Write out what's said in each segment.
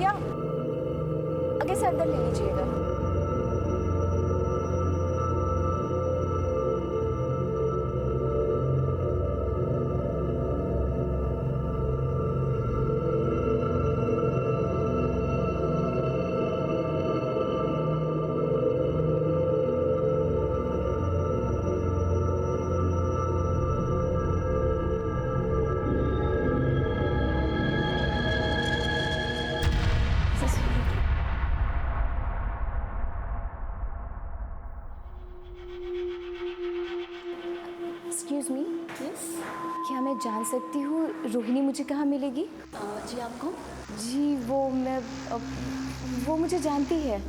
या आगे से अंदर ले लीजिएगा। एक्सक्यूज़ मी, क्या मैं जान सकती हूँ रोहिणी मुझे कहाँ मिलेगी? जी आपको? जी वो मुझे जानती है,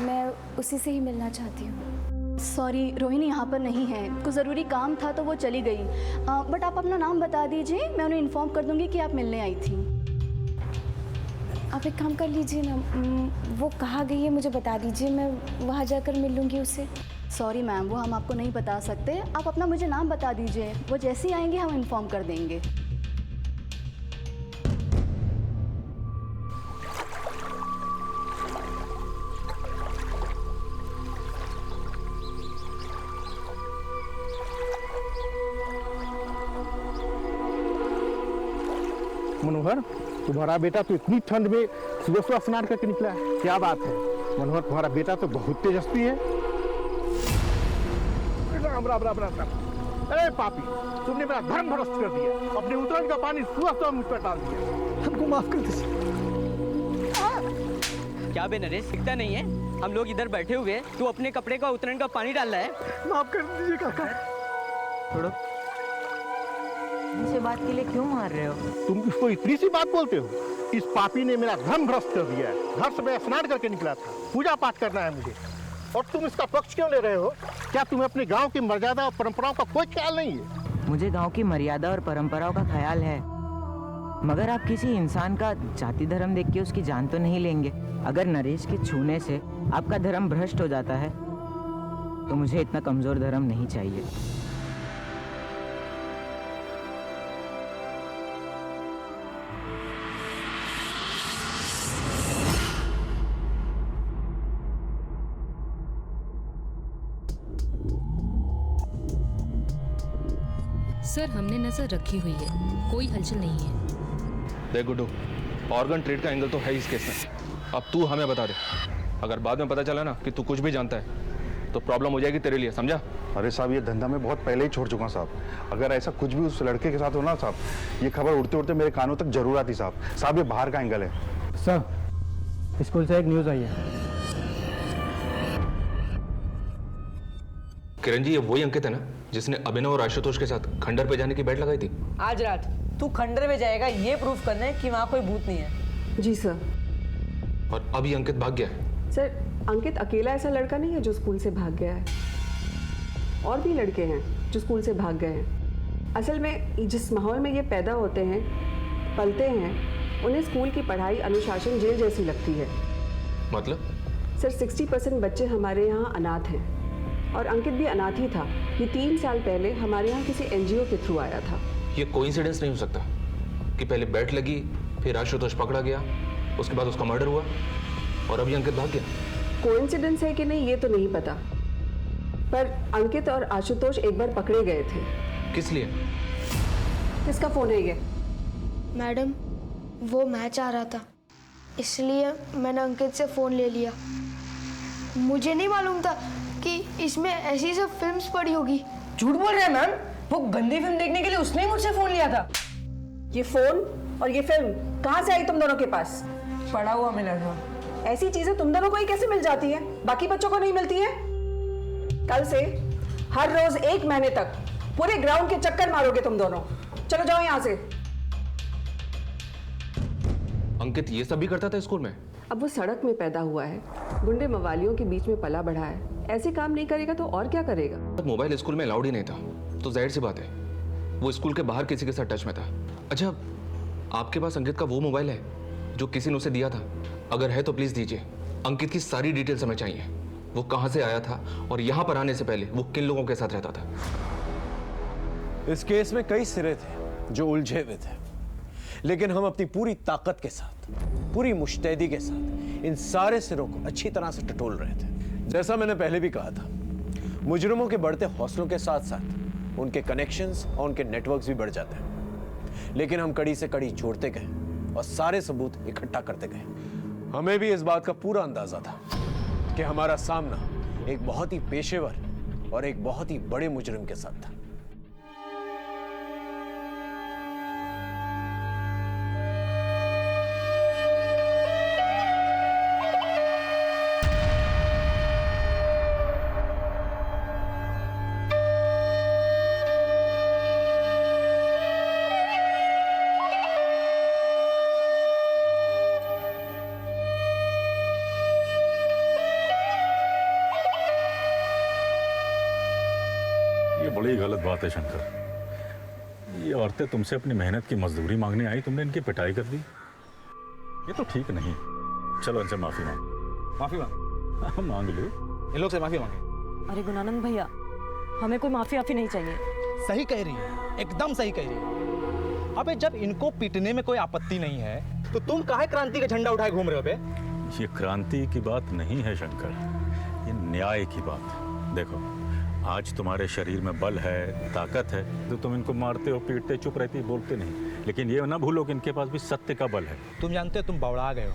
मैं उसी से ही मिलना चाहती हूँ। सॉरी, रोहिणी यहाँ पर नहीं है, कुछ ज़रूरी काम था तो वो चली गई। बट आप अपना नाम बता दीजिए, मैं उन्हें इन्फॉर्म कर दूँगी कि आप मिलने आई थी। आप एक काम कर लीजिए ना, वो कहाँ गई है मुझे बता दीजिए, मैं वहाँ जाकर मिल लूँगी उससे। सॉरी मैम, वो हम आपको नहीं बता सकते। आप अपना मुझे नाम बता दीजिए, वो जैसे ही आएंगे हम इन्फॉर्म कर देंगे। मनोहर, तुम्हारा बेटा तो इतनी ठंड में सुबह सुबह स्नान करके निकला है, क्या बात है? मनोहर, तुम्हारा बेटा तो बहुत तेजस्वी है। राम राम राम राम राम। अरे पापी, तुमने मेरा धर्म भ्रष्ट कर दिया, अपने उतरन का पानी सुबह सुबह मुझ पर डाल दिया। हमको माफ कर दीजिए। क्या बे नरेश, दिखता नहीं है? हम लोग इधर बैठे हुए, तू अपने कपड़े का उतरन का पानी डाल रहा है। माफ कर दीजिए काका। छोड़ो, इसे बात के लिए क्यों मार रहे हो? तुम इसको इतनी सी बात बोलते हो? इस पापी ने मेरा धर्म भ्रष्ट कर दिया है। घर से मैं स्नान करके निकला था, पूजा पाठ करना है मुझे, और तुम इसका पक्ष क्यों ले रहे हो? क्या तुम्हें अपने गांव की मर्यादा और परंपराओं का कोई ख्याल नहीं है? मुझे गांव की मर्यादा और परंपराओं का ख्याल है, मगर आप किसी इंसान का जाति धर्म देख के उसकी जान तो नहीं लेंगे। अगर नरेश के छूने से आपका धर्म भ्रष्ट हो जाता है तो मुझे इतना कमजोर धर्म नहीं चाहिए। सर, हमने नजर रखी हुई है, कोई हलचल नहीं है। देख गुड्डू, ऑर्गन ट्रेड का एंगल तो है इस केस में। अब तू हमें बता दे, अगर बाद में पता चला ना कि तू कुछ भी जानता है तो प्रॉब्लम हो जाएगी तेरे लिए, समझा? अरे साहब, ये धंधा मैं बहुत पहले ही छोड़ चुका साहब। अगर ऐसा कुछ भी उस लड़के के साथ हो ना साहब, ये खबर उड़ते उड़ते मेरे कानों तक जरूर आती साहब। साहब, ये बाहर का एंगल है। सर, स्कूल से एक न्यूज आई है। किरण जी, ये वही अंकित है ना जिसने अभिनव और आशुतोष के साथ खंडर पे जाने की बेट लगाई थी? आज रात तू खंडर में जाएगा ये प्रूफ करने कि वहाँ कोई भूत नहीं है। जी सर। और अब ये अंकित भाग गया है? सर, अंकित अकेला ऐसा लड़का नहीं है जो स्कूल से भाग गया है, और भी लड़के हैं जो स्कूल से भाग गए हैं। असल में जिस माहौल में ये पैदा होते हैं, पलते हैं, उन्हें स्कूल की पढ़ाई अनुशासन जेल जैसी लगती है। मतलब? सर, 60% बच्चे हमारे यहाँ अनाथ हैं, और अंकित भी अनाथ ही था। ये 3 साल पहले हमारे यहाँ किसी NGO के थ्रू आया था। ये कोइंसिडेंस नहीं हो सकता कि पहले बैट लगी, फिर आशुतोष पकड़ा गया, उसके बाद उसका मर्डर हुआ और अभी अंकित भाग गया। कोइंसिडेंस है कि नहीं ये तो नहीं पता, पर अंकित और आशुतोष एक बार पकड़े गए थे। किस लिए? किसका फोन है ये? मैडम, वो मैच आ रहा था, इसलिए मैंने अंकित से फ़ोन ले लिया। मुझे नहीं मालूम था कि इसमें ऐसी सब फिल्म्स पड़ी होगी। झूठ बोल रहे हैं मैम, वो गंदी फिल्म देखने के लिए उसने ही मुझसे फोन लिया था। ये फोन और ये फिल्म कहाँ से आई तुम दोनों के पास? पड़ा हुआ मिला था। ऐसी चीजें तुम दोनों को ही कैसे मिल जाती है, बाकी बच्चों को नहीं मिलती है? कल से हर रोज 1 महीने तक पूरे ग्राउंड के चक्कर मारोगे तुम दोनों। चलो जाओ यहाँ से। अंकित ये सब भी करता था स्कूल में? अब वो सड़क में पैदा हुआ है, गुंडे मवालियों के बीच में पला बढ़ा है, ऐसे काम नहीं करेगा तो और क्या करेगा? मोबाइल स्कूल में अलाउड ही नहीं था, तो जाहिर सी बात है वो स्कूल के बाहर किसी के साथ टच में था। अच्छा, आपके पास अंकित का वो मोबाइल है जो किसी ने उसे दिया था? अगर है तो प्लीज दीजिए, अंकित की सारी डिटेल्स हमें चाहिए। वो कहां से आया था और यहां पर आने से पहले वो किन लोगों के साथ रहता था? इस केस में कई सिरे थे जो उलझे हुए थे, लेकिन हम अपनी पूरी ताकत के साथ, पूरी मुस्तैदी के साथ इन सारे सिरों को अच्छी तरह से टटोल रहे थे। जैसा मैंने पहले भी कहा था, मुजरिमों के बढ़ते हौसलों के साथ साथ उनके कनेक्शंस और उनके नेटवर्क्स भी बढ़ जाते हैं। लेकिन हम कड़ी से कड़ी जोड़ते गए और सारे सबूत इकट्ठा करते गए। हमें भी इस बात का पूरा अंदाजा था कि हमारा सामना एक बहुत ही पेशेवर और एक बहुत ही बड़े मुजरिम के साथ था। ये बड़ी गलत बात है शंकर। ये औरतें तुमसे अपनी मेहनत की मजदूरी मांगने आई, तुमने इनकी पिटाई कर दी। ये तो ठीक नहीं। चलो इनसे माफी मांग मांग लो। इन लोग से माफी मांगे। अरे गुणानंद भैया, हमें कोई माफी वाफी नहीं चाहिए। सही कह रही है, एकदम सही कह रही है। अबे जब इनको पीटने में कोई आपत्ति नहीं है तो तुम काहे क्रांति का झंडा उठाए घूम रहे हो बे? ये क्रांति की बात नहीं है शंकर, ये न्याय की बात। देखो, आज तुम्हारे शरीर में बल है, ताकत है, तो तुम इनको मारते हो, पीटते, चुप रहती, बोलते नहीं। लेकिन ये ना भूलो कि इनके पास भी सत्य का बल है। तुम जानते हो तुम बौड़ा गए हो,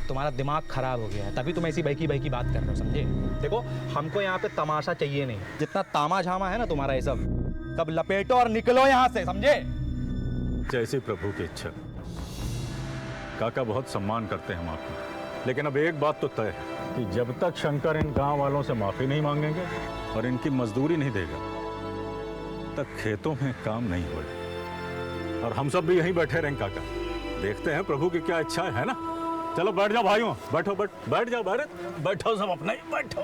तुम्हारा दिमाग खराब हो गया है, तभी तुम ऐसी बहकी बहकी बात कर रहे हो, समझे? देखो, हमको यहाँ पे तमाशा चाहिए नहीं। जितना तामा झामा है ना तुम्हारा ये सब लपेटो और निकलो यहाँ से, समझे? जैसी प्रभु की इच्छा। काका, बहुत सम्मान करते हैं हम आपका, लेकिन अब एक बात तो तय है कि जब तक शंकर इन गांव वालों से माफी नहीं मांगेंगे और इनकी मजदूरी नहीं देगा, तब खेतों में काम नहीं होगा। और हम सब भी यहीं बैठे रहेंगे काका, देखते हैं प्रभु की क्या इच्छा है ना? चलो बैठ जाओ भाइयों, बैठो, बैठ जाओ, बैठो सब अपना ही बैठो।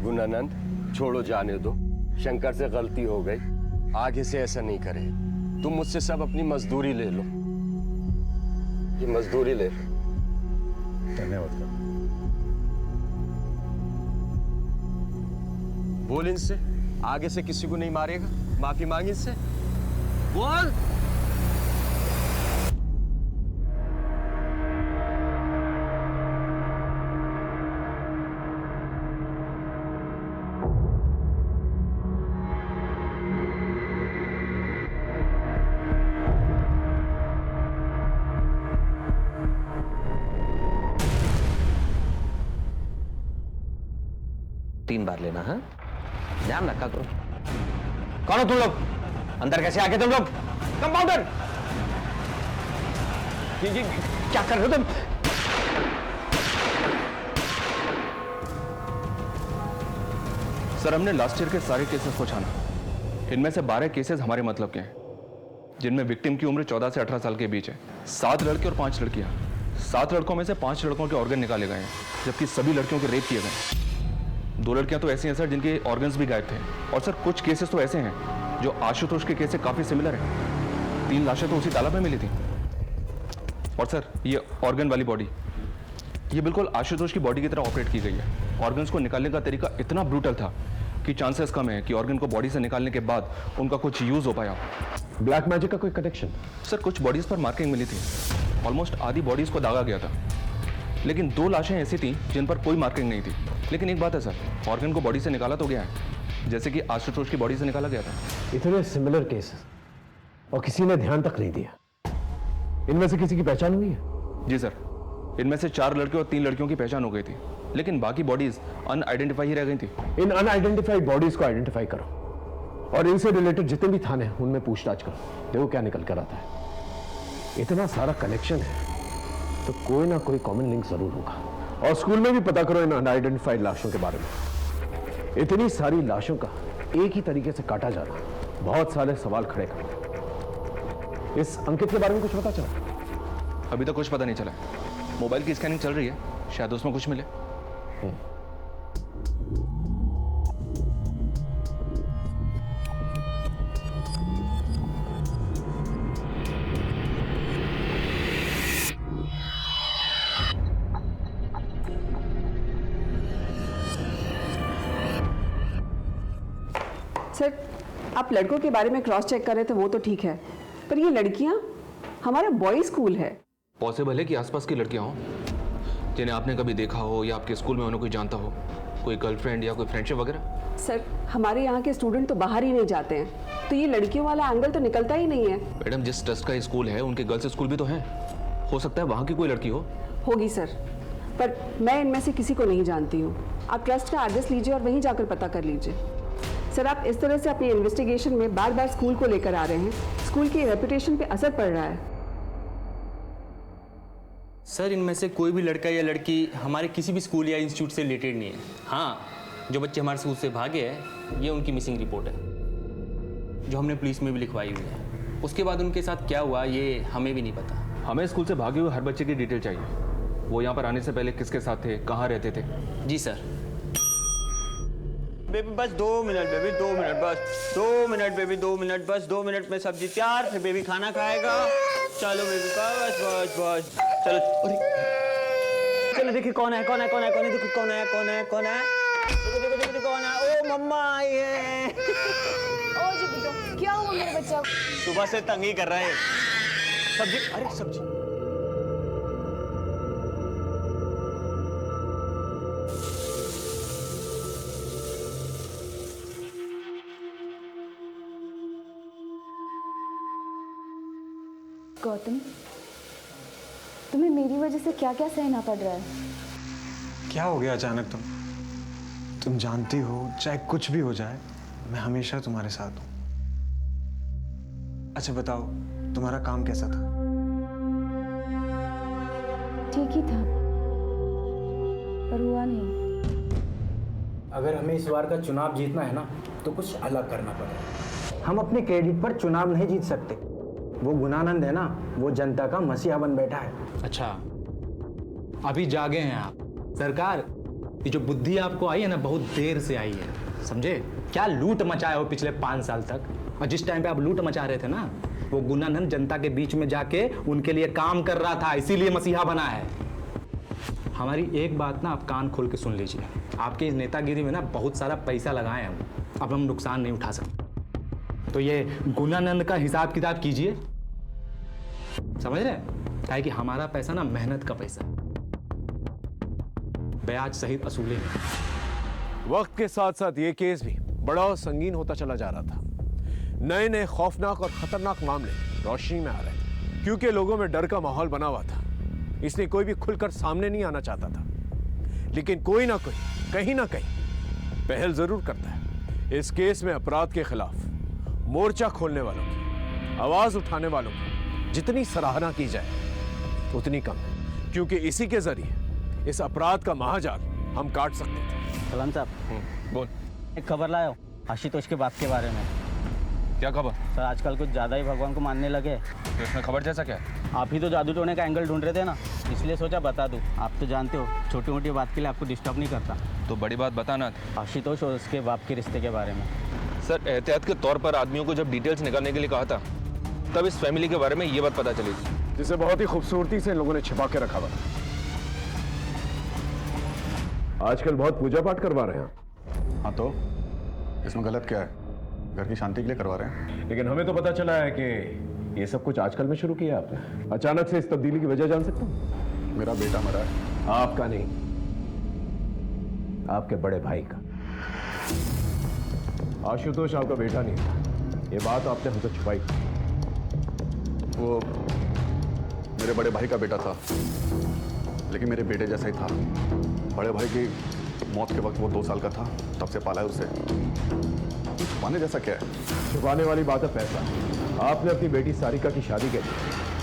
गुणानंद, छोड़ो, जाने दो। शंकर से गलती हो गई, आगे से ऐसा नहीं करे। तुम मुझसे सब अपनी मजदूरी ले लो, ये मजदूरी ले लो। धन्यवाद। बोल इनसे, आगे से किसी को नहीं मारेगा। माफी मांग इनसे, बोल। तीन बार लेना है, ध्यान रखा करो। कौन हो तुम लोग? अंदर कैसे आगे तुम लोग? कंपाउंडर, ये क्या कर रहे हो तुम? सर, हमने लास्ट ईयर के सारे केसेस को छाना। इनमें से 12 केसेस हमारे मतलब के हैं, जिनमें विक्टिम की उम्र 14 से 18 साल के बीच है। 7 लड़के और 5 लड़कियां। 7 लड़कों में से 5 लड़कों के ऑर्गन निकाले गए हैं, जबकि सभी लड़कियों के रेप किए गए। 2 लड़कियां तो ऐसी हैं सर जिनके ऑर्गन्स भी गायब थे। और सर, कुछ केसेस तो ऐसे हैं जो आशुतोष के केस से काफी सिमिलर हैं। 3 लाशें तो उसी तालाब में मिली थी। और सर, ये ऑर्गन वाली बॉडी, ये बिल्कुल आशुतोष की बॉडी की तरह ऑपरेट की गई है। ऑर्गन्स को निकालने का तरीका इतना ब्रूटल था कि चांसेस कम है कि ऑर्गन को बॉडी से निकालने के बाद उनका कुछ यूज हो पाया। ब्लैक मैजिक का कोई कनेक्शन? सर, कुछ बॉडीज पर मार्किंग मिली थी। ऑलमोस्ट आधी बॉडीज को दागा गया था, लेकिन 2 लाशें ऐसी थी जिन पर कोई मार्किंग नहीं थी। लेकिन एक बात है सर, ऑर्गन को बॉडी से निकाला तो गया है, जैसे कि आशुतोष की बॉडी से निकाला गया था। इतने सिमिलर केसेस और किसी ने ध्यान तक नहीं दिया। इनमें से किसी की पहचान हुई है? जी सर, इनमें से 4 लड़के और 3 लड़कियों की पहचान हो गई थी, लेकिन बाकी बॉडीज अनआइडेंटिफाई ही रह गई थी। इन अनआइडेंटिफाइड बॉडीज को आइडेंटिफाई करो और इनसे रिलेटेड जितने भी थाने हैं उनमें पूछताछ करो, देखो क्या निकल कर आता है। इतना सारा कनेक्शन है तो कोई ना कोई कॉमन लिंक जरूर होगा। और स्कूल में भी पता करो इन अनआइडेंटिफाइड लाशों के बारे में। इतनी सारी लाशों का एक ही तरीके से काटा जाना बहुत सारे सवाल खड़े कर। इस अंकित के बारे में कुछ पता चला? अभी तो कुछ पता नहीं चला। मोबाइल की स्कैनिंग चल रही है, शायद उसमें कुछ मिले। सर, आप लड़कों के बारे में क्रॉस चेक कर रहे थे वो तो ठीक है, पर ये लड़कियां, हमारा बॉयज स्कूल है। पॉसिबल है कि आसपास की लड़कियां हों जिन्हें आपने कभी देखा हो या आपके स्कूल में उन्हें कोई जानता हो, कोई गर्लफ्रेंड या कोई फ्रेंडशिप वगैरह? सर, हमारे यहाँ के स्टूडेंट तो बाहर ही नहीं जाते हैं, तो ये लड़कियों वाला एंगल तो निकलता ही नहीं है। मैडम, जिस ट्रस्ट का स्कूल है उनके गर्ल्स स्कूल भी तो हैं, हो सकता है वहाँ की कोई लड़की हो। होगी सर, पर मैं इनमें से किसी को नहीं जानती हूँ। आप ट्रस्ट का एड्रेस लीजिए और वहीं जाकर पता कर लीजिए। सर, आप इस तरह से अपनी इन्वेस्टिगेशन में बार बार स्कूल को लेकर आ रहे हैं, स्कूल की रेपुटेशन पे असर पड़ रहा है। सर, इनमें से कोई भी लड़का या लड़की हमारे किसी भी स्कूल या इंस्टीट्यूट से रिलेटेड नहीं है। हाँ, जो बच्चे हमारे स्कूल से भागे हैं, ये उनकी मिसिंग रिपोर्ट है, जो हमने पुलिस में भी लिखवाई हुई है। उसके बाद उनके साथ क्या हुआ ये हमें भी नहीं पता। हमें स्कूल से भागे हुए हर बच्चे की डिटेल चाहिए। वो यहाँ पर आने से पहले किसके साथ थे, कहाँ रहते थे? जी सर। बेबी बस 2 मिनट, बेबी 2 मिनट, बस 2 मिनट, बेबी 2 मिनट, बस 2 मिनट में सब्जी तैयार, फिर बेबी खाना खाएगा। चलो बेबी का बस बस बस, चलो चलो देखिए कौन है, कौन है, कौन है, कौन है, देखो कौन है, कौन है, कौन है, देखो देखो देखो कौन है। ओ मम्मा आई है। ओ जी बेटा, क्या हुआ मेरे बच्चा? सुबह से तंग ही कर रहा है। सब्जी, अरे सब्जी। गौतम, तुम्हें मेरी वजह से क्या क्या सहना पड़ रहा है? क्या हो गया अचानक? तुम जानती हो चाहे कुछ भी हो जाए मैं हमेशा तुम्हारे साथ हूं। अच्छा बताओ, तुम्हारा काम कैसा था? ठीक ही था, पर हुआ नहीं। अगर हमें इस बार का चुनाव जीतना है ना, तो कुछ अलग करना पड़ेगा। हम अपने क्रेडिट पर चुनाव नहीं जीत सकते। वो गुणानंद है ना, वो जनता का मसीहा बन बैठा है। अच्छा, अभी जागे हैं आप। सरकार, ये जो बुद्धि आपको आई है ना, बहुत देर से आई है, समझे? क्या लूट मचाए हो पिछले 5 साल तक, और जिस टाइम पे आप लूट मचा रहे थे ना, वो गुणानंद जनता के बीच में जाके उनके लिए काम कर रहा था, इसीलिए मसीहा बना है। हमारी एक बात ना आप कान खोल के सुन लीजिए, आपकी इस नेतागिरी में ना बहुत सारा पैसा लगाए हम, अब हम नुकसान नहीं उठा सकते। तो ये गुणानंद का हिसाब किताब कीजिए, समझ रहे? क्या कि हमारा पैसा ना मेहनत का पैसा, ब्याज सहित असूलेंगे। वक्त के साथ साथ ये केस भी बड़ा और संगीन होता चला जा रहा था। नए नए खौफनाक और खतरनाक मामले रोशनी में आ रहे थे, क्योंकि लोगों में डर का माहौल बना हुआ था, इसलिए कोई भी खुलकर सामने नहीं आना चाहता था। लेकिन कोई ना कोई कहीं ना कहीं पहल जरूर करता है। इस केस में अपराध के खिलाफ मोर्चा खोलने वालों की, आवाज उठाने वालों की जितनी सराहना की जाए उतनी कम है, क्योंकि इसी के जरिए इस अपराध का महाजाल हम काट सकते थे। सलाम साहब, बोल। एक खबर लाया आशुतोष के बाप के बारे में। क्या खबर? सर, आजकल कुछ ज़्यादा ही भगवान को मानने लगे। तो इसमें खबर जैसा क्या है? आप ही तो जादू टोने का एंगल ढूंढ रहे थे ना, इसलिए सोचा बता दूं। आप तो जानते हो छोटी मोटी बात के लिए आपको डिस्टर्ब नहीं करता। तो बड़ी बात बताना। आशुतोष और उसके बाप के रिश्ते के बारे में। सर, एहतियात के तौर पर आदमियों को जब डिटेल्स निकालने के लिए कहा था, तब इस फैमिली के बारे में ये बात पता चली थी, जिसे बहुत ही खूबसूरती से लोगों ने छिपा के रखा हुआ। आजकल बहुत पूजा पाठ करवा रहे हैं। हाँ, तो इसमें गलत क्या है? घर की शांति के लिए करवा रहे हैं। लेकिन हमें तो पता चला है कि ये सब कुछ आजकल में शुरू किया आपने। अचानक से इस तब्दीली की वजह जान सकता हूँ? मेरा बेटा मरा है। आपका नहीं, आपके बड़े भाई का। आशुतोष आपका बेटा नहीं था, ये बात आपने हमसे छुपाई। वो मेरे बड़े भाई का बेटा था, लेकिन मेरे बेटे जैसा ही था। बड़े भाई की मौत के वक्त वो 2 साल का था, तब से पाला है उसे। छुपाने जैसा क्या है? छुपाने वाली बात है पैसा। आपने अपनी बेटी सारिका की शादी के लिए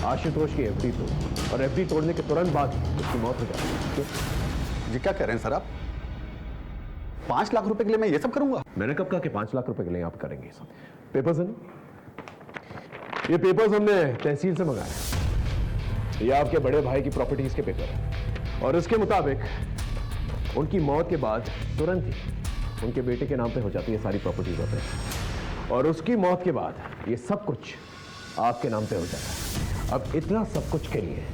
आशुतोष की एफडी तोड़ी, और एफडी तोड़ने के तुरंत बाद उसकी मौत हो जाती है। जी क्या कह रहे हैं सर आप? 5 लाख रुपए के लिए मैं ये सब करूंगा? मैंने कब कहा कि 5 लाख रुपए के लिए आप करेंगे सब? पेपर्स हैं, ये पेपर्स हमने तहसील से मंगाए। ये आपके बड़े भाई की प्रॉपर्टीज के पेपर है, और इसके मुताबिक उनकी मौत के बाद तुरंत ही उनके बेटे के नाम पे हो जाती है सारी प्रॉपर्टीज होते हैं, और उसकी मौत के बाद ये सब कुछ आपके नाम पे हो जाता है। अब इतना सब कुछ के लिए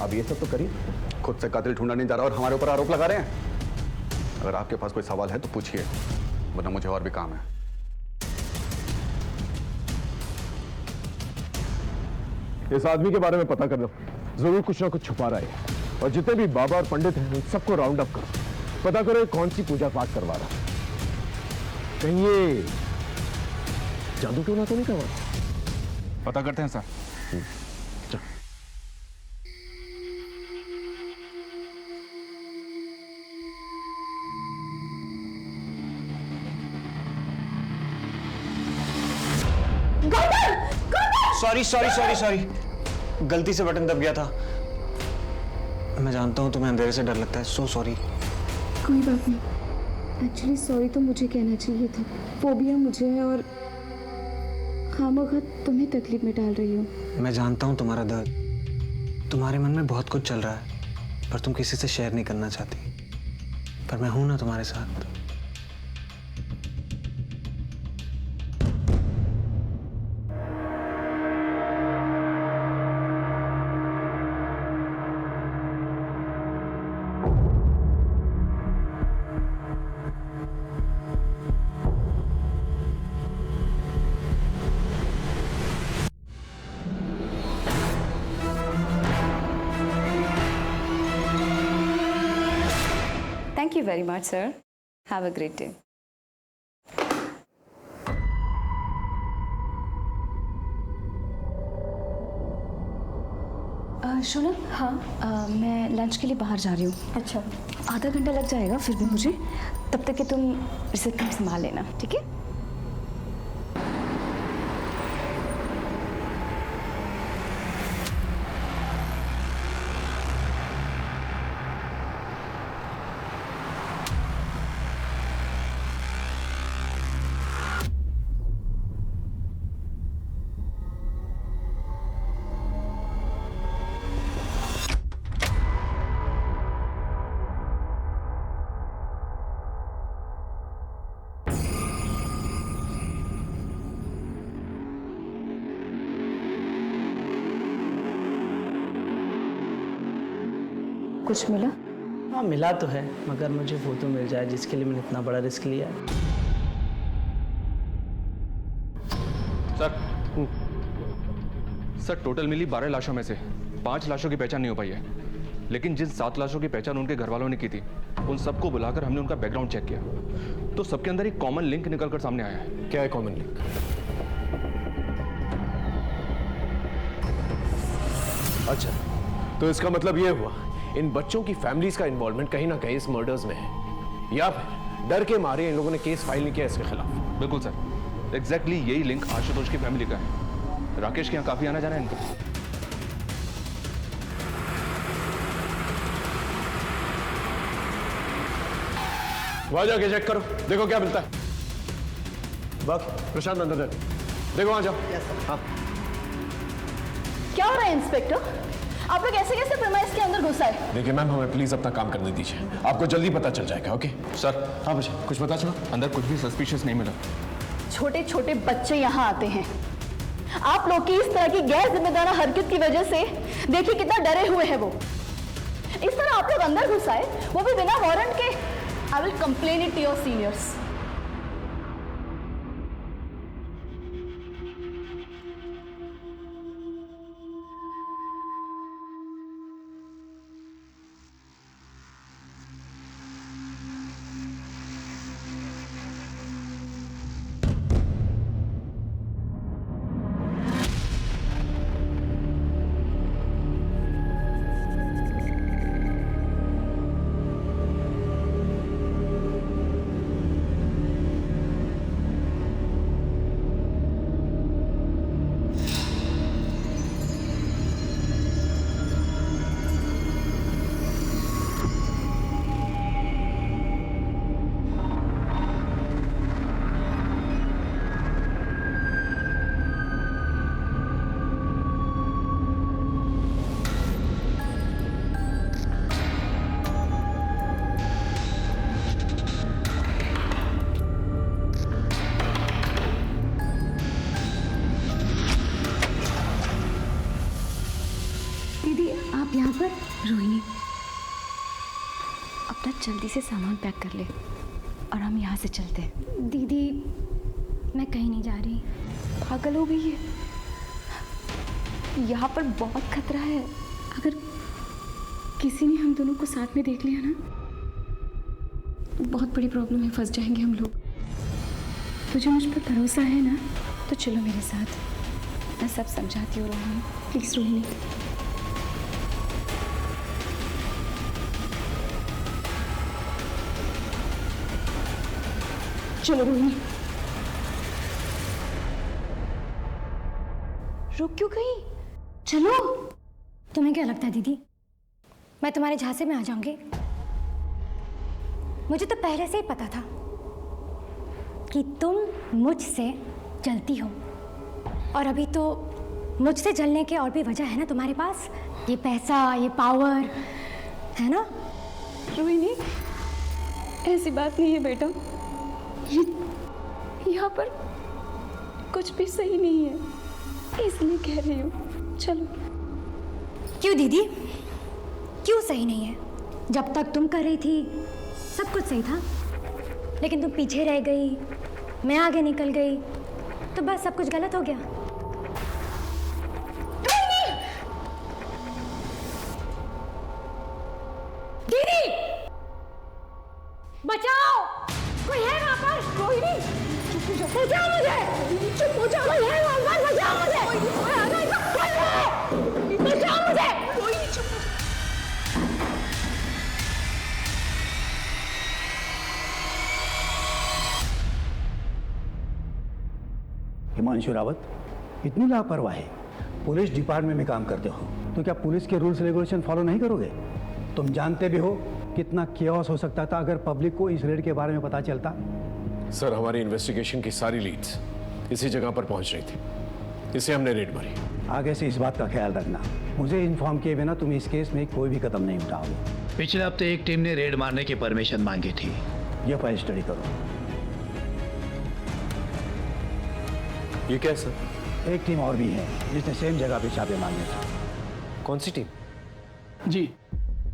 आप ये सब तो करिए। खुद से कातिल ढूंढा नहीं जा रहा और हमारे ऊपर आरोप लगा रहे हैं। अगर आपके पास कोई सवाल है तो पूछिए, वरना मुझे और भी काम है। इस आदमी के बारे में पता कर लो, जरूर कुछ ना कुछ छुपा रहा है। और जितने भी बाबा और पंडित हैं उन सबको राउंड अप करो, पता करो कौन सी पूजा पाठ करवा रहा है। कहीं ये जादू टोना तो नहीं करवा? पता करते हैं sir. Sorry sorry sorry sorry, गलती से बटन दब गया था। मैं जानता हूँ तुम्हें अंधेरे से डर लगता है, सो सॉरी। कोई बात नहीं, एक्चुअली सॉरी तो मुझे कहना चाहिए था। फोबिया मुझे है और खामखा तुम्हें तकलीफ में डाल रही हूँ। मैं जानता हूँ तुम्हारा दर्द, तुम्हारे मन में बहुत कुछ चल रहा है पर तुम किसी से शेयर नहीं करना चाहती। पर मैं हूं ना तुम्हारे साथ। Thank you very much, sir. Have a great day. शोनम, हाँ मैं लंच के लिए बाहर जा रही हूँ। अच्छा, आधा घंटा लग जाएगा फिर भी मुझे, तब तक कि तुम रिसेप्शन संभाल लेना, ठीक है? कुछ मिला? हाँ मिला तो है, मगर मुझे वो तो मिल जाए जिसके लिए मैंने इतना बड़ा रिस्क लिया है। सर टोटल मिली 12 लाशों में से 5 लाशों की पहचान नहीं हो पाई है, लेकिन जिन 7 लाशों की पहचान उनके घर वालों ने की थी उन सबको बुलाकर हमने उनका बैकग्राउंड चेक किया तो सबके अंदर एक कॉमन लिंक निकलकर सामने आया है। क्या है कॉमन लिंक? अच्छा, तो इसका मतलब यह हुआ इन बच्चों की फैमिलीज का इन्वॉल्वमेंट कहीं ना कहीं इस मर्डर्स में है, या फिर डर के मारे इन लोगों ने केस फाइल नहीं किया इसके खिलाफ। बिल्कुल सर, एग्जैक्टली यही लिंक आशुतोष की फैमिली का है। राकेश के यहाँ काफी आना जाना है इनका। वहां जाके चेक करो, देखो क्या मिलता है। बस प्रशांत अंदर देखो, वहां जाओ। हाँ। क्या हो रहा है इंस्पेक्टर? आप लोग ऐसे कैसे प्रेमाइस के अंदर घुस आए? देखिए मैम, हमें प्लीज अपना काम करने दीजिए, आपको जल्दी पता चल जाएगा। Okay sir. हाँ बच्चे, कुछ पता चला? अंदर कुछ भी सस्पिशियस नहीं मिला। छोटे छोटे बच्चे यहाँ आते हैं, आप लोग की इस तरह की गैर जिम्मेदार हरकत की वजह से देखिए कितना डरे हुए हैं वो। इस तरह आप लोग अंदर घुस आए, वो भी बिना वारंट के। I will complain it to your seniors. यहाँ पर रोहिणी, अपना जल्दी से सामान पैक कर ले और हम यहाँ से चलते हैं। दीदी मैं कहीं नहीं जा रही। पागल हो गई है। यहाँ पर बहुत खतरा है। अगर किसी ने हम दोनों को साथ में देख लिया ना, तो बहुत बड़ी प्रॉब्लम में फंस जाएंगे हम लोग। तुझे मुझ पर भरोसा है ना, तो चलो मेरे साथ, मैं सब समझाती हूँ रोहिणी। प्लीज रोहिणी। चलो रोहिणी। रुक क्यों गई? चलो। तुम्हें क्या लगता है दीदी, मैं तुम्हारे झांसे में आ जाऊंगी? मुझे तो पहले से ही पता था कि तुम मुझसे जलती हो, और अभी तो मुझसे जलने के और भी वजह है ना तुम्हारे पास। ये पैसा, ये पावर है ना। रोहिणी, ऐसी बात नहीं है बेटा, यहाँ पर कुछ भी सही नहीं है, इसलिए कह रही हूँ। चलो। क्यों दीदी, क्यों सही नहीं है? जब तक तुम कर रही थी सब कुछ सही था, लेकिन तुम पीछे रह गई, मैं आगे निकल गई, तो बस सब कुछ गलत हो गया। दीदी बचाओ, कोई है वहां पर? रोहिणी बचाओ मुझे, चुप हो जाओ, कोई है वहां पर? बचाओ मुझे, बचाओ मुझे। रोहिणी चुप। हिमांशु रावत, इतनी लापरवाही। पुलिस डिपार्टमेंट में काम करते हो तो क्या पुलिस के रूल्स रेगुलेशन फॉलो नहीं करोगे? तुम जानते भी हो कितना केओस हो सकता था अगर पब्लिक को इस रेड के बारे में पता चलता। सर, हमारी इन्वेस्टिगेशन की सारी लीड्स इसी जगह पर पहुंच रही थी, इसे हमने रेड मारी। आगे से इस बात का ख्याल रखना, मुझे इन्फॉर्म किए बिना तुम इस केस में कोई भी कदम नहीं उठाओगे। पिछले हफ्ते एक टीम ने रेड मारने की परमिशन मांगी थी। ये फाइल स्टडी करो। ये क्या सर? एक टीम और भी है जिसने सेम जगह पे छापे मारने थे। कौन सी टीम? जी,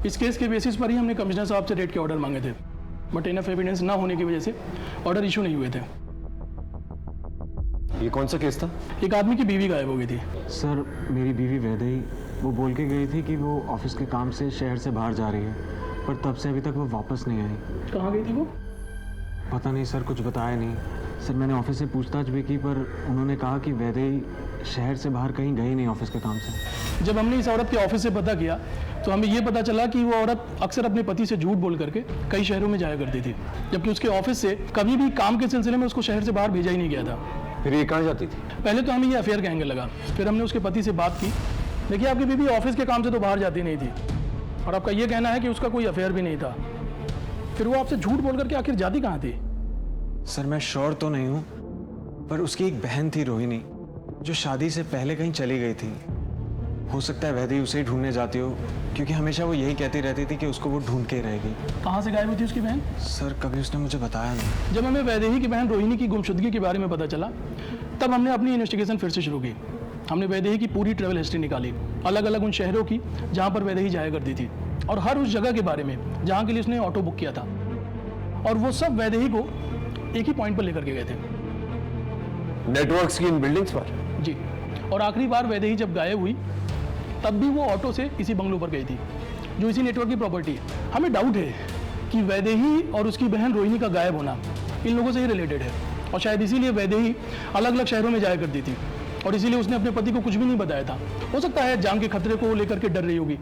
इस केस के बेसिस पर ही हमने कमिश्नर साहब से रेड के ऑर्डर मांगे थे, बट इनफ एविडेंस ना होने की वजह से ऑर्डर इशू नहीं हुए थे। ये कौन सा केस था? एक आदमी की बीवी गायब हो गई थी। सर, मेरी बीवी वैदेही, वो बोल के गई थी कि वो ऑफिस के काम से शहर से बाहर जा रही है, पर तब से अभी तक वो वापस नहीं आई। कहाँ गई थी वो? पता नहीं सर, कुछ बताया नहीं। सर, मैंने ऑफिस से पूछताछ भी की, पर उन्होंने कहा कि वैदेही शहर से बाहर कहीं गई नहीं ऑफिस के काम से। जब हमने इस औरत के ऑफिस से पता किया तो हमें ये पता चला कि वो औरत अक्सर अपने पति से झूठ बोल करके कई शहरों में जाया करती थी, जबकि उसके ऑफिस से कभी भी काम के सिलसिले में उसको शहर से बाहर भेजा ही नहीं गया था। फिर ये कहाँ जाती थी? पहले तो हमें ये अफेयर का एंगल लगा, फिर हमने उसके पति से बात की। देखिए, आपकी बीवी ऑफिस के काम से तो बाहर जाती नहीं थी, और आपका ये कहना है कि उसका कोई अफेयर भी नहीं था, फिर वो आपसे झूठ बोल करके आखिर जाती कहाँ थी? सर, मैं श्योर तो नहीं हूँ, पर उसकी एक बहन थी रोहिणी, जो शादी से पहले कहीं चली गई थी। हो सकता है वैदेही उसे ही ढूंढने जाती हो, क्योंकि हमेशा वो यही कहती रहती थी कि उसको वो ढूंढ के रहेगी। कहाँ से गायब हुई थी उसकी बहन? सर, कभी उसने मुझे बताया नहीं। जब हमें वैदेही की बहन रोहिणी की गुमशुदगी के बारे में पता चला, तब हमने अपनी इन्वेस्टिगेशन फिर से शुरू की। हमने वैदेही की पूरी ट्रैवल हिस्ट्री निकाली, अलग अलग उन शहरों की जहाँ पर वैदेही जाया करती थी, और हर उस जगह के बारे में जहाँ के लिए उसने ऑटो बुक किया था, और वो सब वैदेही को एक ही पॉइंट पर लेकर के गए थे, नेटवर्क्स की इन बिल्डिंग्स पर। जी, और आखिरी बार वैदेही जब गायब हुई तब भी वो ऑटो से इसी बंगलों पर गई थी, जो इसी नेटवर्क की प्रॉपर्टी है। हमें डाउट है कि वैदेही और उसकी बहन रोहिणी का गायब होना इन लोगों से ही रिलेटेड है, और शायद इसीलिए वैदेही अलग अलग शहरों में जाया करती थी, और इसीलिए उसने अपने पति को कुछ भी नहीं बताया था। हो सकता है जान के खतरे को लेकर के डर रही होगी।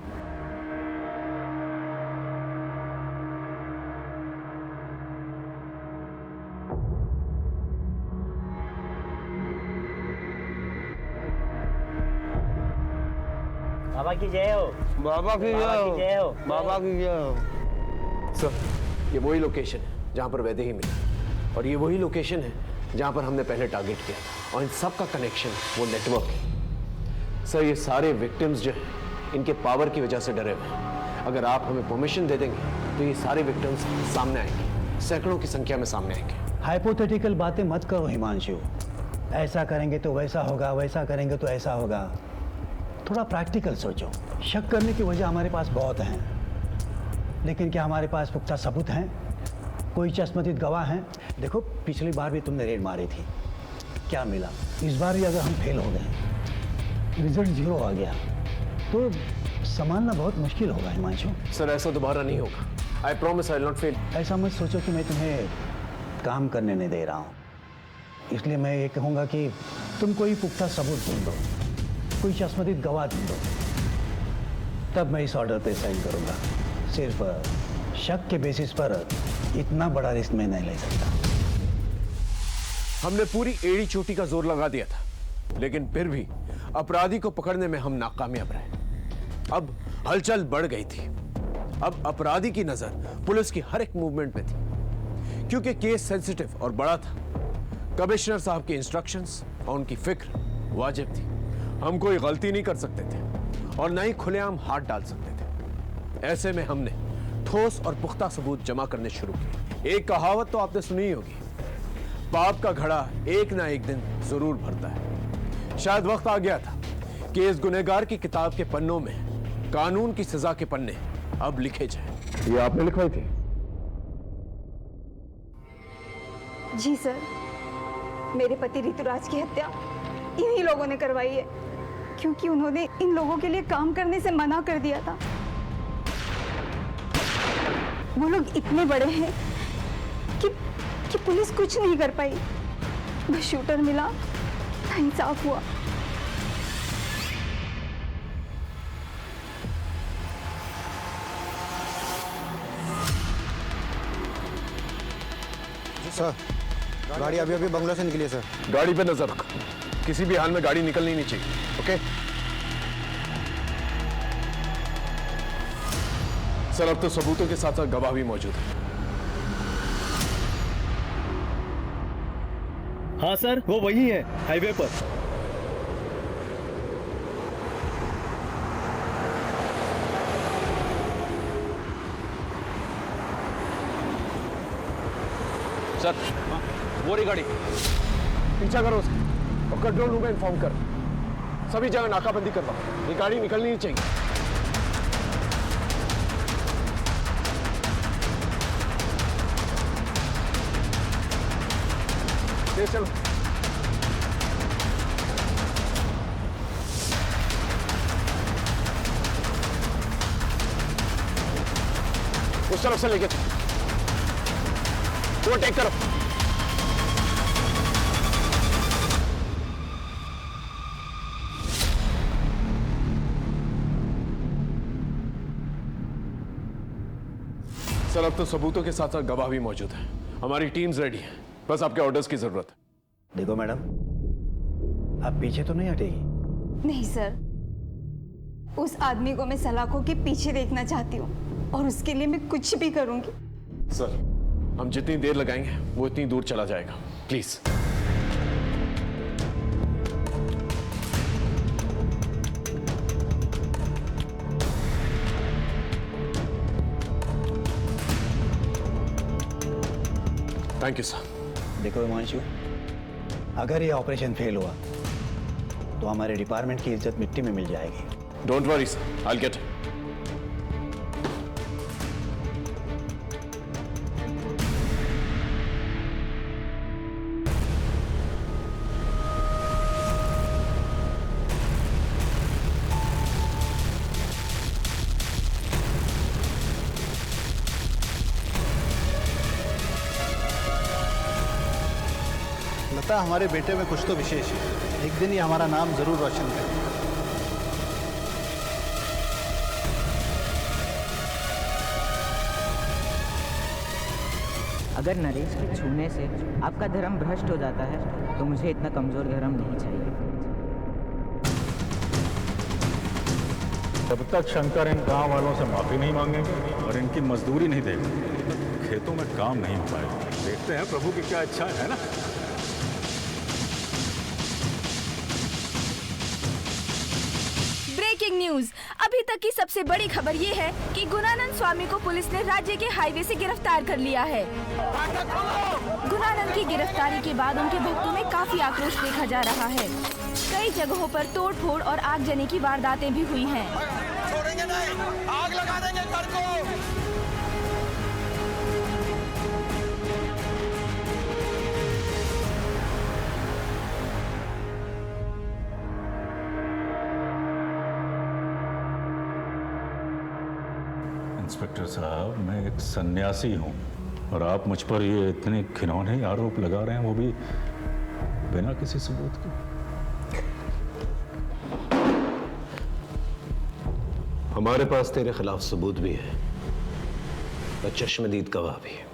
बाबा की जय हो। बाबा की जय हो। बाबा की जय हो। सर, ये वही लोकेशन है जहाँ पर वैदेही मिली, और ये वही लोकेशन है जहाँ पर हमने पहले टारगेट किया था, और इन सब का कनेक्शन वो नेटवर्क है। सर, ये सारे विक्टिम्स जो हैं इनके पावर की वजह से डरे हुए हैं। अगर आप हमें परमिशन दे देंगे तो ये सारे विक्टिम्स सामने आएंगे, सैकड़ों की संख्या में सामने आएंगे। हाइपोथेटिकल बातें मत करो हिमांशु। ऐसा करेंगे तो वैसा होगा, वैसा करेंगे तो ऐसा होगा। थोड़ा प्रैक्टिकल सोचो। शक करने की वजह हमारे पास बहुत हैं, लेकिन क्या हमारे पास पुख्ता सबूत हैं? कोई चश्मदीद गवाह हैं? देखो, पिछली बार भी तुमने रेड मारी थी, क्या मिला? इस बार भी अगर हम फेल हो गए रिजल्ट 0 आ गया तो संभालना बहुत मुश्किल होगा हिमांशु। सर ऐसा दोबारा नहीं होगा। I promise I will not fail. ऐसा मत सोचो कि मैं तुम्हें काम करने नहीं दे रहा हूँ, इसलिए मैं ये कहूँगा कि तुम कोई पुख्ता सबूत ढूंढो, कोई चश्मदीद गवाह ढूंढो, तब मैं इस ऑर्डर पे साइन करूँगा। सिर्फ शक के बेसिस पर इतना बड़ा रिस्क मैं नहीं ले सकता। हमने पूरी एड़ी चोटी का जोर लगा दिया था, लेकिन फिर भी अपराधी को पकड़ने में हम नाकामयाब रहे। अब हलचल बढ़ गई थी। अब अपराधी की नजर पुलिस की हर एक मूवमेंट में थी, क्योंकि केस सेंसिटिव और बड़ा था। कमिश्नर साहब की इंस्ट्रक्शंस और उनकी फिक्र वाजिब थी। हम कोई गलती नहीं कर सकते थे और ना ही खुलेआम हाथ डाल सकते थे। ऐसे में हमने ठोस और पुख्ता सबूत जमा करने शुरू किए। एक कहावत तो आपने सुनी ही होगी, पाप का घड़ा एक ना एक दिन जरूर भरता है। शायद वक्त आ गया था कि इस गुनहगार की किताब के पन्नों में कानून की सजा के पन्ने अब लिखे जाएं। ये आपने लिखवाई थी? जी सर, मेरे पति ऋतुराज की हत्या इन्हीं लोगों ने करवाई है, क्योंकि उन्होंने इन लोगों के लिए काम करने से मना कर दिया था। वो लोग इतने बड़े हैं कि पुलिस कुछ नहीं कर पाई। बस शूटर मिला, इंसाफ हुआ। सर, गाड़ी अभी अभी बंगलो से निकली है सर। गाड़ी पे नजर रख, किसी भी हाल में गाड़ी निकलनी नहीं चाहिए। ओके सर, अब तो सबूतों के साथ साथ गवाह भी मौजूद है। हाँ सर, वो वही है हाईवे पर। सर, वो रही गाड़ी, पीछा करो उसे और कंट्रोल रूम में इन्फॉर्म कर। सभी जगह नाकाबंदी करवा, ये गाड़ी निकलनी नहीं चाहिए। तेज चलो। उस तरफ से लेके चलो, वो टेक करो। सर, अब तो सबूतों के साथ साथ गवाह भी मौजूद है। हमारी टीम्स रेडी है, बस आपके ऑर्डर्स की जरूरत है। देखो मैडम, आप पीछे तो नहीं हटेगी? नहीं सर, उस आदमी को मैं सलाखों के पीछे देखना चाहती हूँ और उसके लिए मैं कुछ भी करूंगी। सर, हम जितनी देर लगाएंगे वो इतनी दूर चला जाएगा। प्लीज। Thank you sir. देखो हिमांशु, अगर ये ऑपरेशन फेल हुआ तो हमारे डिपार्टमेंट की इज्जत मिट्टी में मिल जाएगी। Don't worry sir, I will get it. लगता है हमारे बेटे में कुछ तो विशेष है। एक दिन ही हमारा नाम जरूर रोशन करेगा। अगर नरेश के छूने से आपका धर्म भ्रष्ट हो जाता है तो मुझे इतना कमजोर धर्म नहीं चाहिए। जब तक शंकर इन गांव वालों से माफी नहीं मांगेंगे और इनकी मजदूरी नहीं देंगे, खेतों में काम नहीं हो पाएगा। देखते हैं प्रभु की क्या इच्छा है ना। ब्रेकिंग न्यूज, अभी तक की सबसे बड़ी खबर ये है कि गुणानंद स्वामी को पुलिस ने राज्य के हाईवे से गिरफ्तार कर लिया है। गुणानंद की गिरफ्तारी के बाद उनके भक्तों में काफी आक्रोश देखा जा रहा है। कई जगहों पर तोड़फोड़ और आगजनी की वारदातें भी हुई हैं। छोड़ेंगे नहीं, आग लगा देंगे घर को। इंस्पेक्टर साहब, मैं एक सन्यासी हूँ और आप मुझ पर ये इतने घिनौने आरोप लगा रहे हैं, वो भी बिना किसी सबूत के। हमारे पास तेरे खिलाफ सबूत भी है और चश्मदीद गवाह भी है।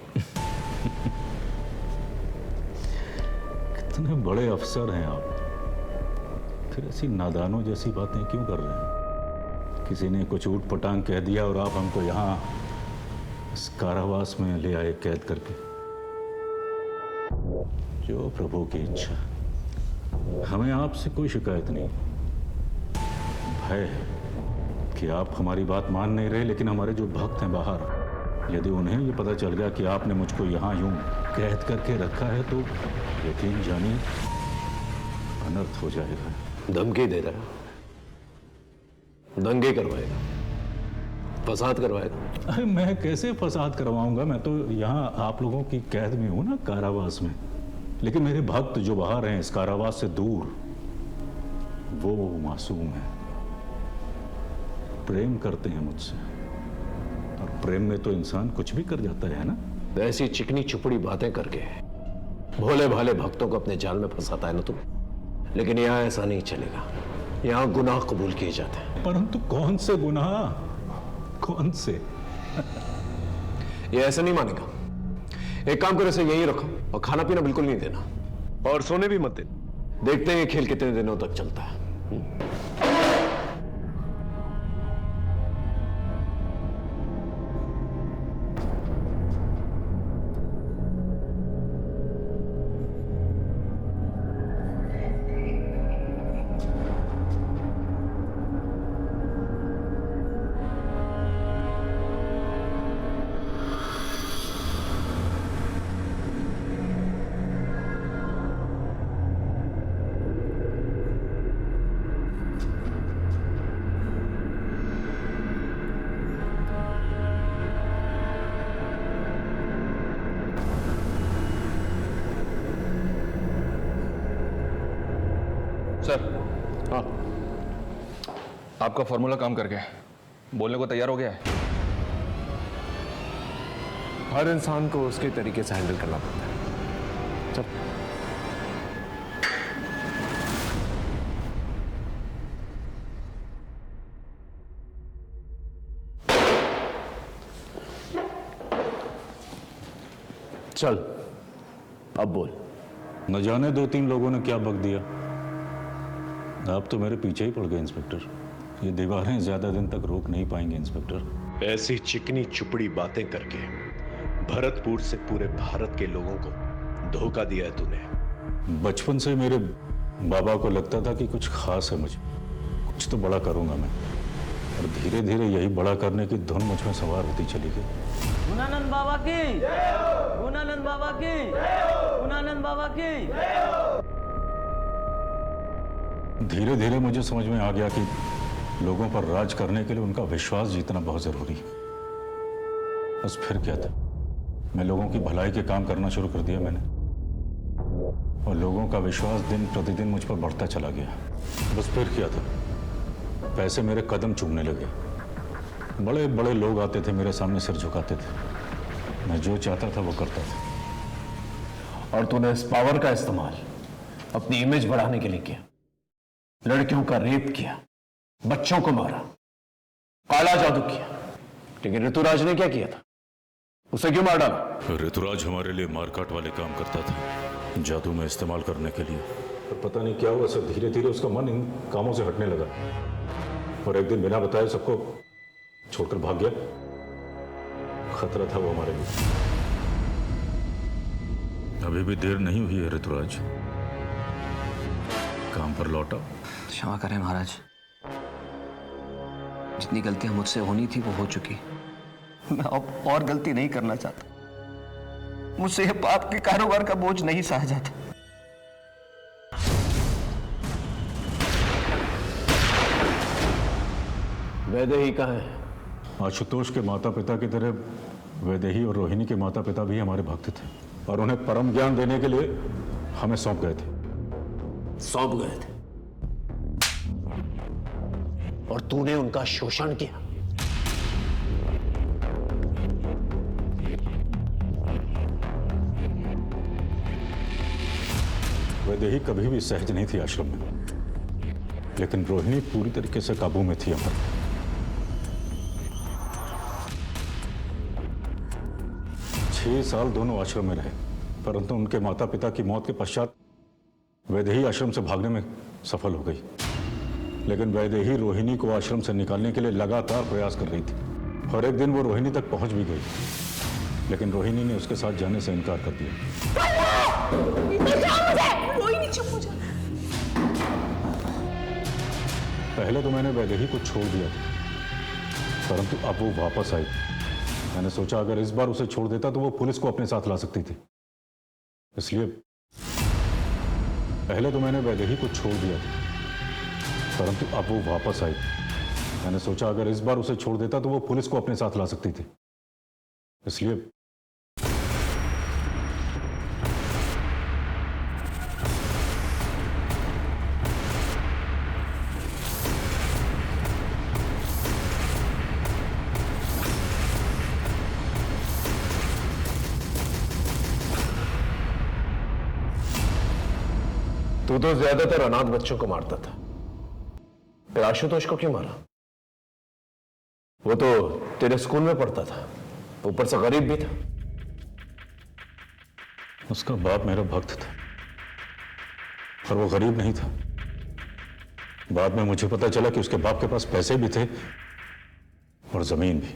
कितने बड़े अफसर हैं आप, फिर ऐसी नादानों जैसी बातें क्यों कर रहे हैं? किसी ने कुछ ऊट पटांग कह दिया और आप हमको यहाँ इस कारावास में ले आए कैद करके। जो प्रभु की इच्छा, हमें आपसे कोई शिकायत नहीं। भय है कि आप हमारी बात मान नहीं रहे, लेकिन हमारे जो भक्त हैं बाहर, यदि उन्हें ये पता चल गया कि आपने मुझको यहाँ यूं कैद करके रखा है तो यकीन जानिए अनर्थ हो जाएगा। धमकी दे रहा है, दंगे करवाएगा, फसाद करवाएगा। अरे मैं कैसे फसाद करवाऊंगा? मैं तो यहाँ आप लोगों की कैद में हूं ना, कारावास में। लेकिन मेरे भक्त जो बाहर हैं इस कारावास से दूर, वो मासूम है, प्रेम करते हैं मुझसे, और प्रेम में तो इंसान कुछ भी कर जाता है ना। ऐसी चिकनी चुपड़ी बातें करके भोले भाले भक्तों को अपने जाल में फंसाता है ना तुम। लेकिन यहाँ ऐसा नहीं चलेगा, यहाँ गुनाह कबूल किए जाते हैं। परंतु कौन से गुनाह, कौन से? ये ऐसा नहीं मानेगा। एक काम करो, इसे यहीं रखो और खाना पीना बिल्कुल नहीं देना, और सोने भी मत देना। देखते हैं ये खेल कितने दिनों तक चलता है। सर, हाँ, आपका फॉर्मूला काम कर गया, बोलने को तैयार हो गया है। हर इंसान को उसके तरीके से हैंडल करना पड़ता है। चल। चल, अब बोल। न जाने 2-3 लोगों ने क्या बक दिया, आप तो मेरे पीछे ही पड़ गए इंस्पेक्टर। ये दीवारें ज्यादा दिन तक रोक नहीं पाएंगे इंस्पेक्टर। ऐसी चिकनी चुपड़ी बातें करके भरतपुर से पूरे भारत के लोगों को धोखा दिया है तूने। बचपन से मेरे बाबा को लगता था कि कुछ खास है मुझे, कुछ तो बड़ा करूंगा मैं, और धीरे धीरे यही बड़ा करने की धुन मुझ में सवार होती चली गई। गुणानंद बाबा की, गुणानंद बाबा की, गुणानंद बाबा की। धीरे धीरे मुझे समझ में आ गया कि लोगों पर राज करने के लिए उनका विश्वास जीतना बहुत जरूरी है। बस फिर क्या था, मैं लोगों की भलाई के काम करना शुरू कर दिया मैंने, और लोगों का विश्वास दिन प्रतिदिन मुझ पर बढ़ता चला गया। बस फिर क्या था, पैसे मेरे कदम चूमने लगे। बड़े बड़े लोग आते थे मेरे सामने, सिर झुकाते थे, मैं जो चाहता था वो करता था। और तूने इस पावर का इस्तेमाल अपनी इमेज बढ़ाने के लिए किया। लड़कियों का रेप किया, बच्चों को मारा, काला जादू किया। लेकिन ऋतुराज ने क्या किया था? उसे क्यों मार डाला? ऋतुराज हमारे लिए मारकाट वाले काम करता था, जादू में इस्तेमाल करने के लिए। पर पता नहीं क्या हुआ, सब धीरे धीरे उसका मन इन कामों से हटने लगा, और एक दिन बिना बताए सबको छोड़कर भाग गया। खतरा था वो हमारे लिए। अभी भी देर नहीं हुई है ऋतुराज, काम पर लौटा। क्षमा करें महाराज, जितनी गलतियां मुझसे होनी थी वो हो चुकी। मैं अब और गलती नहीं करना चाहता। मुझसे यह पाप के कारोबार का बोझ नहीं सहा जाता। वैदेही कहाँ है? आशुतोष के माता पिता की तरह वैदेही और रोहिणी के माता पिता भी हमारे भक्त थे, और उन्हें परम ज्ञान देने के लिए हमें सौंप गए थे। सौंप गए थे और तूने उनका शोषण किया। वैदेही कभी भी सहज नहीं थी आश्रम में, लेकिन रोहिणी पूरी तरीके से काबू में थी। अमर 6 साल दोनों आश्रम में रहे, परंतु उनके माता पिता की मौत के पश्चात वैदेही आश्रम से भागने में सफल हो गई। लेकिन वैदेही रोहिणी को आश्रम से निकालने के लिए लगातार प्रयास कर रही थी और एक दिन वो रोहिणी तक पहुंच भी गई, लेकिन रोहिणी ने उसके साथ जाने से इनकार कर दिया। पहले तो मैंने वैदेही को छोड़ दिया था, परंतु अब वो वापस आई। मैंने सोचा अगर इस बार उसे छोड़ देता तो वो पुलिस को अपने साथ ला सकती थी, इसलिए पहले तो मैंने वैदेही को छोड़ दिया था, परंतु अब वो वापस आई। मैंने सोचा अगर इस बार उसे छोड़ देता तो वो पुलिस को अपने साथ ला सकती थी, इसलिए तू तो ज्यादातर अनाथ बच्चों को मारता था, फिर आशुतोष को क्यों मारा? वो तो तेरे स्कूल में पढ़ता था, ऊपर से गरीब भी था। उसका बाप मेरा भक्त था और वो गरीब नहीं था। बाद में मुझे पता चला कि उसके बाप के पास पैसे भी थे और जमीन भी,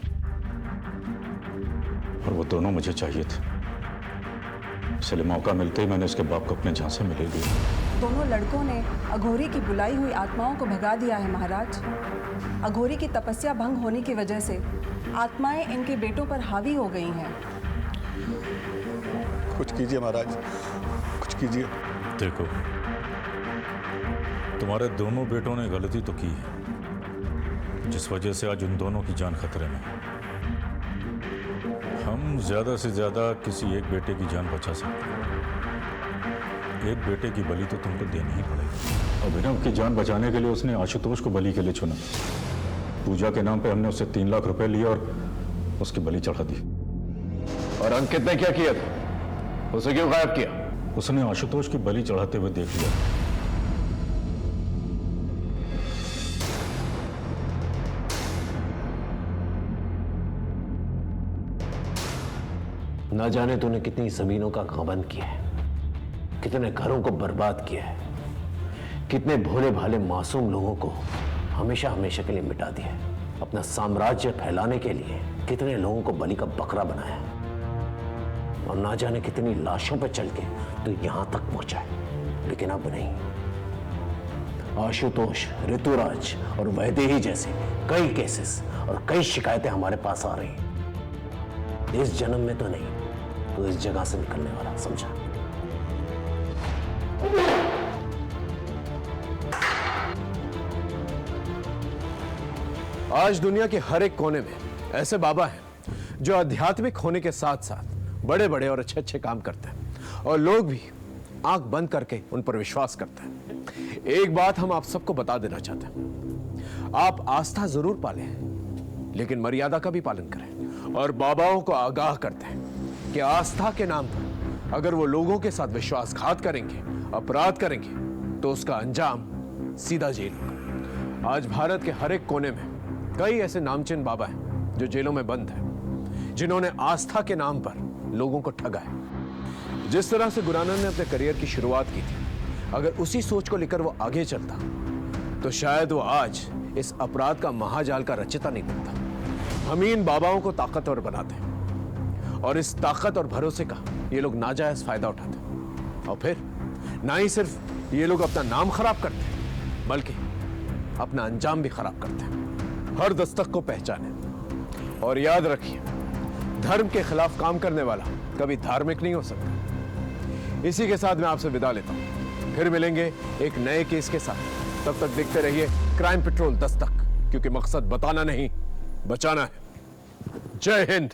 और वो दोनों मुझे चाहिए थे। इसलिए मौका मिलते ही मैंने उसके बाप को अपने झांसे में ले लिया। दोनों लड़कों ने अघोरी की बुलाई हुई आत्माओं को भगा दिया है महाराज। अघोरी की तपस्या भंग होने की वजह से आत्माएं इनके बेटों पर हावी हो गई हैं। कुछ कीजिए महाराज, कुछ कीजिए। देखो, तुम्हारे दोनों बेटों ने गलती तो की है, जिस वजह से आज उन दोनों की जान खतरे में। हम ज्यादा से ज्यादा किसी एक बेटे की जान बचा सकते हैं। एक बेटे की बलि तो तुमको देनी ही पड़ेगी। अभिनव की जान बचाने के लिए उसने आशुतोष को बलि के लिए चुना। पूजा के नाम पे हमने उससे 3 लाख रुपए लिए और उसकी बलि चढ़ा दी। और अंकित ने क्या किया था? उसे क्यों गायब किया? उसने आशुतोष की बलि चढ़ाते हुए देख लिया। ना जाने तूने कितनी जमीनों का गबन किया है, कितने घरों को बर्बाद किया है, कितने भोले भाले मासूम लोगों को हमेशा हमेशा के लिए मिटा दिया है। अपना साम्राज्य फैलाने के लिए कितने लोगों को बलि का बकरा बनाया, और ना जाने कितनी लाशों पर चल के तो यहां तक पहुंचा है। लेकिन अब नहीं। आशुतोष, ऋतुराज और वैदेही जैसे कई केसेस और कई शिकायतें हमारे पास आ रही हैं। इस जन्म में तो नहीं, तो इस जगह से निकलने वाला, समझा? आज दुनिया के हर एक कोने में ऐसे बाबा हैं जो आध्यात्मिक होने के साथ साथ बड़े बड़े और अच्छे अच्छे काम करते हैं, और लोग भी आंख बंद करके उन पर विश्वास करते हैं। एक बात हम आप सबको बता देना चाहते हैं, आप आस्था जरूर पालें, लेकिन मर्यादा का भी पालन करें। और बाबाओं को आगाह करते हैं कि आस्था के नाम पर अगर वो लोगों के साथ विश्वासघात करेंगे, अपराध करेंगे, तो उसका अंजाम सीधा जेल होगा। आज भारत के हर एक कोने में कई ऐसे नामचीन बाबा हैं जो जेलों में बंद हैं, जिन्होंने आस्था के नाम पर लोगों को ठगा है। जिस तरह से गुरुनानक ने अपने करियर की शुरुआत की थी, अगर उसी सोच को लेकर वो आगे चलता तो शायद वो आज इस अपराध का महाजाल का रचयिता नहीं बनता। हम इन बाबाओं को ताकतवर बनाते हैं, और इस ताकत और भरोसे का ये लोग नाजायज फायदा उठाते हैं। और फिर ना ही सिर्फ ये लोग अपना नाम खराब करते हैं, बल्कि अपना अंजाम भी खराब करते हैं। हर दस्तक को पहचाने, और याद रखिए, धर्म के खिलाफ काम करने वाला कभी धार्मिक नहीं हो सकता। इसी के साथ मैं आपसे विदा लेता हूं, फिर मिलेंगे एक नए केस के साथ। तब तक देखते रहिए क्राइम पेट्रोल दस्तक, क्योंकि मकसद बताना नहीं, बचाना है। जय हिंद।